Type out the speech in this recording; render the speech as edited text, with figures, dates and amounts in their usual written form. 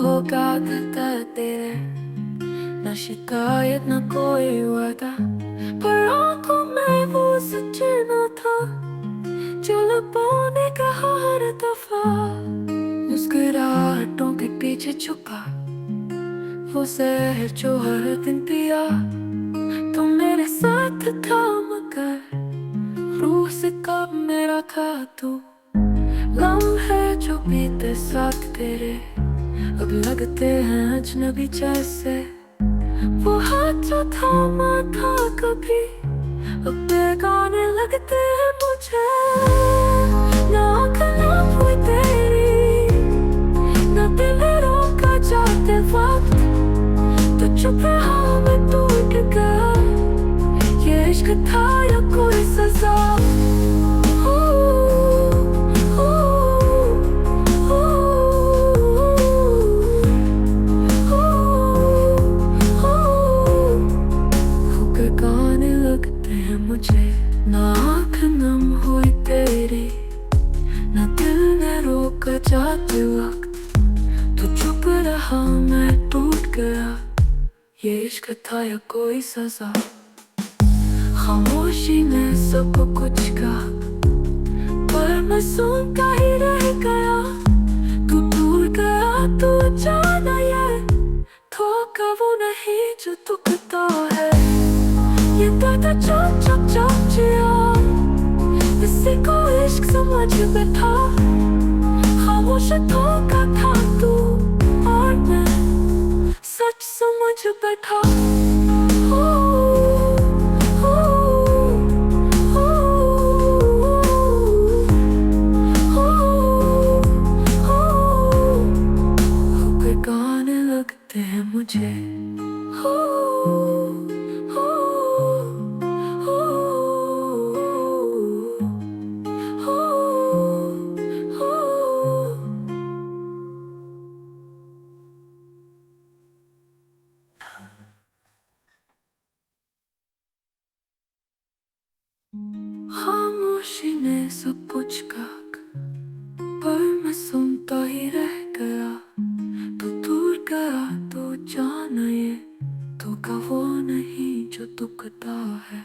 होगा कहता तेरे, न शिकायत न कोई वादा, पर आंखों में वो सच्चा था जो लबों ने कहा हर दफा। मुस्कुराहटों के पीछे छुपा वो जहर जो हर दिन पिया। तुम मेरे साथ था मगर रूह से कब मेरा था तू। लम्हे जो बीते साथ तेरे अब लगते हैं अजनबी जैसे। वो हाथ जो थामा था कभी अब बेगाने लगते हैं मुझे। ना आँख ना हुई तेरी, ना दिल रोका जाते वक्त, तो चुप रहा मैं टूट गया। ये इश्क था या कोई सजा। मुझे ना आँख नम हुई तेरी, ना दिल ने रोका जाते वक्त, तो चुप रहा मैं टूट गया। ये इश्क था या कोई सजा। खामोशी ने सब कुछ कहा पर मैं सुनता ही रह गया। तू दूर गया तो जाना ये धोखा वो नहीं जो दुखता है। ये दर्द चुप चुप चुप जिया, इसी को इश्क समझ बैठा। खामोश धोखा था तू और मैं सच समझ बैठा। हो गए गाने लगते हैं मुझे। हो खामोशी ने सब कुछ कहा पर मैं सुनता ही रह गया। तू दूर गया तो जाना ये धोखा वो नहीं जो दुखता है।